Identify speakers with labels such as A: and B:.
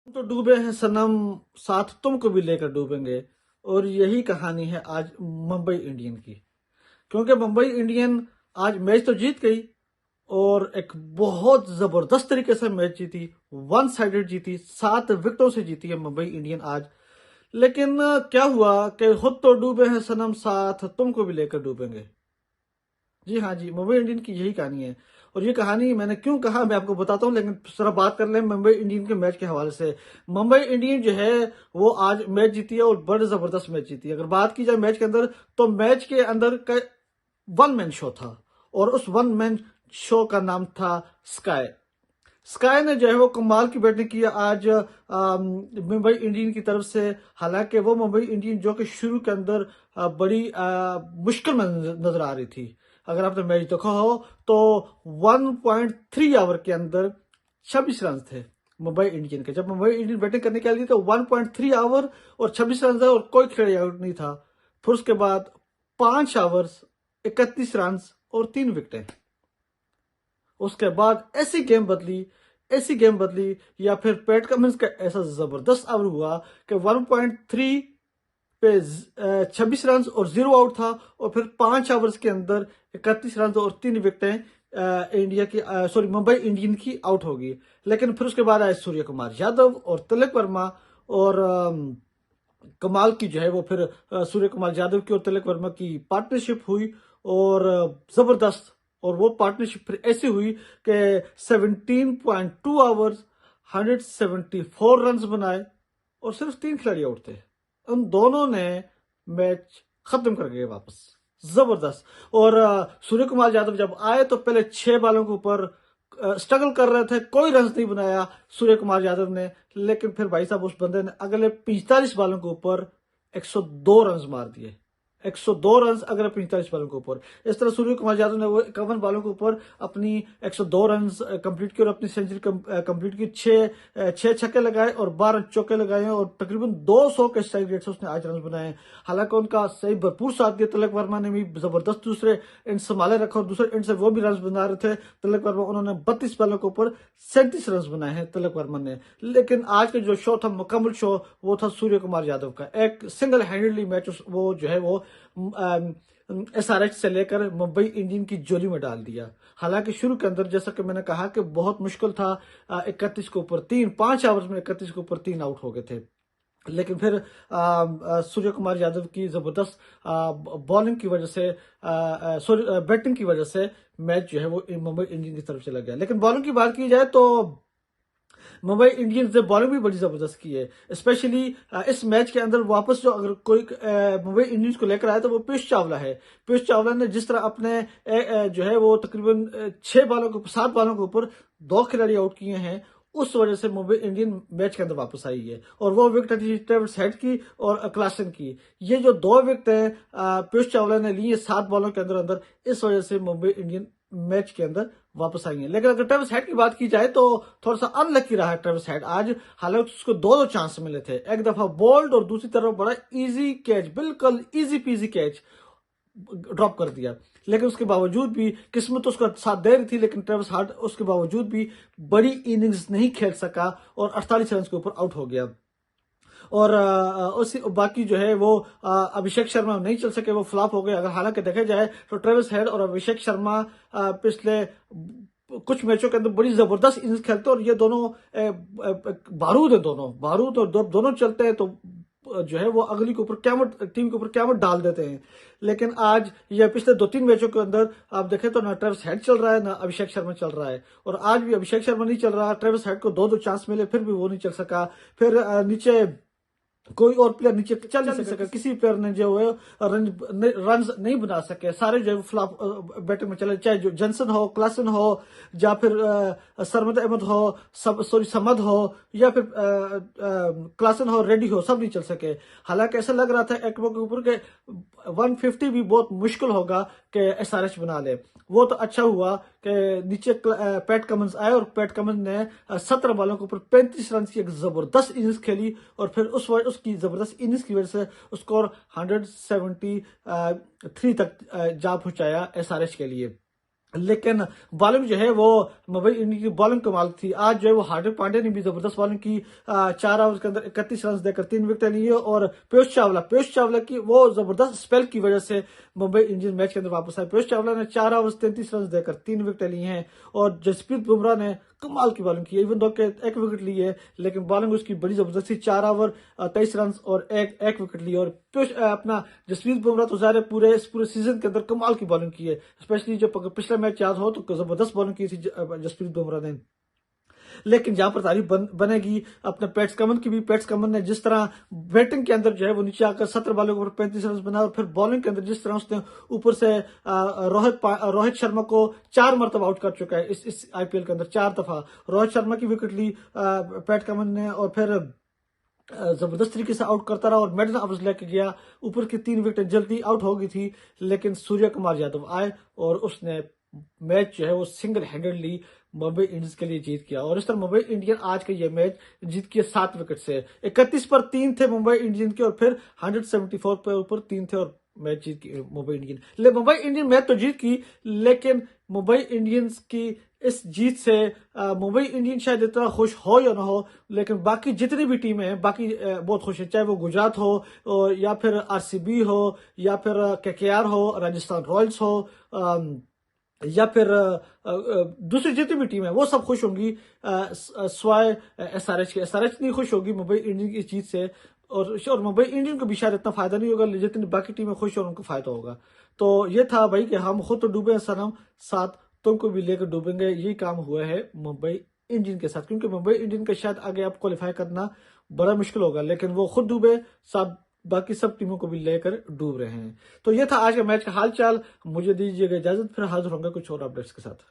A: तो डूबे हैं सनम, साथ तुमको भी लेकर डूबेंगे। और यही कहानी है आज मुंबई इंडियन की। क्योंकि मुंबई इंडियन आज मैच तो जीत गई और एक बहुत जबरदस्त तरीके से मैच जीती। वन साइडेड जीती, 7 विकेटों से जीती है मुंबई इंडियन आज। लेकिन क्या हुआ कि खुद तो डूबे हैं सनम, साथ तुमको भी लेकर डूबेंगे। जी हाँ जी, मुंबई इंडियन की यही कहानी है। और ये कहानी मैंने क्यों कहा मैं आपको बताता हूँ, लेकिन जरा बात कर लें मुंबई इंडियन के मैच के हवाले से। मुंबई इंडियन जो है वो आज मैच जीती है और बड़े जबरदस्त मैच जीती है। अगर बात की जाए मैच के अंदर, तो मैच के अंदर का वन मैन शो था और उस वन मैन शो का नाम था स्काई। स्काई ने जो है वो कमाल की बैटिंग की आज मुंबई इंडियन की तरफ से। हालांकि वो मुंबई इंडियन जो कि शुरू के अंदर बड़ी मुश्किल में नजर आ रही थी। अगर आपने मैच देखा हो तो 1.3 ओवर के अंदर 26 रन थे मुंबई इंडियन के। जब मुंबई इंडियन बैटिंग करने के लिए तो 1.3 ओवर और 26 रन थे और कोई खिलाड़ी आउट नहीं था। फिर उसके बाद 5 ओवर्स, 31 रन और 3 विकेटें। उसके बाद ऐसी गेम बदली या फिर पैट कमिंस का ऐसा जबरदस्त ओवर हुआ कि 1.3 पे 26 रन और 0 आउट था। और फिर 5 ओवर्स के अंदर 31 रन और 3 विकेटें इंडिया की सॉरी मुंबई इंडियन की आउट होगी। लेकिन फिर उसके बाद आए सूर्य कुमार यादव और तिलक वर्मा। और कमाल की जो है वो फिर सूर्य कुमार यादव की और तिलक वर्मा की पार्टनरशिप हुई और जबरदस्त। और वो पार्टनरशिप फिर ऐसी हुई कि 17.2 आवर्स, 174 रन बनाए और सिर्फ 3 खिलाड़ी आउट थे। उन दोनों ने मैच खत्म कर गए वापस। जबरदस्त। और सूर्य कुमार यादव जब आए तो पहले 6 बॉलों के ऊपर स्ट्रगल कर रहे थे, कोई रन नहीं बनाया सूर्य कुमार यादव ने। लेकिन फिर भाई साहब उस बंदे ने अगले 45 बॉलों के ऊपर 102 रन मार दिए। 102 रन अगले 45 बॉलों के ऊपर। इस तरह सूर्य कुमार यादव ने वो 51 बॉलों के ऊपर अपनी 102 रन कंप्लीट की और अपनी सेंचुरी कंप्लीट की। छह छक्के लगाए और 12 चौके लगाए और तकरीबन 200 के स्ट्राइक रेट से उसने आज रन बनाए। हालांकि उनका सही भरपूर साथ दिया तिलक वर्मा ने भी, जबरदस्त दूसरे इंड संभाले रखा और दूसरे इंड से वो भी रन बना रहे थे तिलक वर्मा। उन्होंने 32 बॉलों के ऊपर 37 रन बनाए हैं तिलक वर्मा ने। लेकिन आज का जो शो था, मुकम्मल शो, वो था सूर्य कुमार यादव का। एक सिंगल हैंडेडली मैच वो जो है वो एसआरएच से लेकर मुंबई इंडियन की जोली में डाल दिया। हालांकि शुरू के अंदर जैसा कि मैंने कहा कि बहुत मुश्किल था, 31 के ऊपर 3, 5 ओवर्स में 31 के ऊपर 3 आउट हो गए थे। लेकिन फिर सूर्य कुमार यादव की जबरदस्त बॉलिंग की वजह से, सॉरी बैटिंग की वजह से मैच जो है वो मुंबई इंडियन की तरफ चला गया। लेकिन बॉलिंग की बात की जाए तो मुंबई इंडियंस ने बॉलिंग भी बड़ी जबरदस्त की है। स्पेशली इस मैच के अंदर वापस जो अगर कोई मुंबई इंडियंस को लेकर आया तो वो पीयूष चावला है। पीयूष चावला ने जिस तरह अपने जो है वो तकरीबन 7 बॉलों के ऊपर 2 खिलाड़ी आउट किए हैं, उस वजह से मुंबई इंडियन मैच के अंदर वापस आई है। और वो विकेट थी ट्रेविस हेड की और क्लासन की। ये जो 2 विकेट है पीयूष चावला ने ली है 7 बॉलों के अंदर अंदर, इस वजह से मुंबई इंडियन मैच के अंदर वापस आई है। लेकिन अगर ट्रेविस हेड की बात की जाए तो थोड़ा सा अनलकी रहा है ट्रेविस हेड आज। हालांकि उसको 2 चांस मिले थे, एक दफा बोल्ड और दूसरी तरफ बड़ा इजी कैच, बिल्कुल इजी पीजी कैच ड्रॉप कर दिया। लेकिन उसके बावजूद भी किस्मत उसका साथ दे रही थी, लेकिन ट्रेविस हेड उसके बावजूद भी बड़ी इनिंग्स नहीं खेल सका और 48 रन के ऊपर आउट हो गया। और उसी बाकी जो है वो अभिषेक शर्मा नहीं चल सके, वो फ्लॉप हो गए। अगर हालांकि देखा जाए तो ट्रेविस हेड और अभिषेक शर्मा पिछले कुछ मैचों के अंदर बड़ी जबरदस्त इनिंग्स खेलते हैं और ये दोनों बारूद है, दोनों बारूद। और दोनों चलते हैं तो जो है वो अगली के ऊपर क़यामत, टीम के ऊपर क़यामत डाल देते हैं। लेकिन आज ये पिछले 2-3 मैचों के अंदर आप देखें तो ना ट्रेविस हेड चल रहा है ना अभिषेक शर्मा चल रहा है। और आज भी अभिषेक शर्मा नहीं चल रहा, ट्रेविस हेड को 2 चांस मिले फिर भी वो नहीं चल सका। फिर नीचे कोई और प्लेयर नीचे चल नहीं सका, किसी प्लेयर ने जो है रन नहीं बना सके, सारे जो है फ्लॉप बैटिंग में चले, चाहे जो जॉनसन हो, क्लासन हो, या फिर सरमद अहमद हो, समद हो, या फिर क्लासन हो, रेड्डी हो, सब नहीं चल सके। हालांकि ऐसा लग रहा था एकमो के ऊपर के 150 भी बहुत मुश्किल होगा कि एसआरएच बना ले। वो तो अच्छा हुआ कि नीचे पैट कमिंस आए और पैट कमिंस ने 17 बॉलों के ऊपर 35 रन की एक जबरदस्त इनिंग्स खेली और फिर उसकी जबरदस्त इनिंग्स की वजह से स्कोर 173 तक जा पहुंचाया एसआरएच के लिए। लेकिन बॉलिंग जो है वो मुंबई इंडियंस की बॉलिंग कमाल थी। आज जो है वो हार्दिक पांड्या ने भी जबरदस्त बॉलिंग की। 4 ओवर के अंदर 31 रन देकर 3 विकेट ली है। और पीयूष चावला की वो जबरदस्त स्पेल की वजह से मुंबई इंडियंस मैच के अंदर वापस आए। पीयूष चावला ने 4 ओवर 33 रन देकर 3 विकेट ली हैं। और जसप्रीत बुमराह ने कमाल की बॉलिंग की, इवन दो के 1 विकेट ली है, लेकिन बॉलिंग उसकी बड़ी जबरदस्त थी। 4 ओवर 23 रन और एक विकेट ली। और अपना जसप्रीत बुमराह तो ज़ाहिर पूरे सीजन के अंदर कमाल की बॉलिंग की है। स्पेशली जो पिछला मैच याद हो तो जबरदस्त बॉलिंग की थी जसप्रीत बुमराह ने। लेकिन जहां पर तारीफ बनेगी अपने पैट्स कमन की भी। पैट्स कमन ने जिस तरह बैटिंग के अंदर जो है वो नीचे आकर 17 बॉलों के ऊपर 35 रन बनाया, और फिर बॉलिंग के अंदर जिस तरह उसने ऊपर से रोहित शर्मा को 4 मरतबा आउट कर चुका है इस आईपीएल के अंदर। 4 दफा रोहित शर्मा की विकेट ली पैट कमन ने, और फिर जबरदस्त तरीके से आउट करता रहा और मेडन ओवर्स लेके गया। ऊपर की 3 विकेट जल्दी आउट हो गई थी, लेकिन सूर्य कुमार यादव आए और उसने मैच जो है वो सिंगल हैंडेडली मुंबई इंडियंस के लिए जीत किया। और इस तरह मुंबई इंडियन आज का ये मैच जीत किया 7 विकेट से। 31 पर 3 थे मुंबई इंडियंस के, और फिर 174 पर ऊपर 3 थे और मैच जीत की Mumbai Indian. Mumbai Indian match तो जीत की, लेकिन मुंबई इंडियंस की इस जीत से मुंबई इंडियंस शायद इतना खुश हो या ना हो, लेकिन बाकी जितनी भी टीमें हैं बाकी बहुत खुश है। चाहे वो गुजरात हो, और या फिर आरसीबी हो, या फिर केकेआर हो, राजस्थान रॉयल्स हो, या फिर दूसरी जितनी भी टीम है वो सब खुश होंगी स्वाय एसआरएच के। एसआरएच नहीं खुश होगी मुंबई इंडियंस की जीत से, और मुंबई इंडियन को भी शायद इतना फायदा नहीं होगा, जितनी बाकी टीमें खुश हो उनको फायदा होगा। तो ये था भाई कि हम खुद तो डूबे हैं सनम, साथ तुमको भी लेकर डूबेंगे। यही काम हुआ है मुंबई इंडियन के साथ, क्योंकि मुंबई इंडियन का शायद आगे आप क्वालिफाई करना बड़ा मुश्किल होगा, लेकिन वो खुद डूबे, साथ बाकी सब टीमों को भी लेकर डूब रहे हैं। तो ये था आज का मैच का हाल चाल। मुझे दीजिएगा इजाजत, फिर हाजिर होंगे कुछ और अपडेट्स के साथ।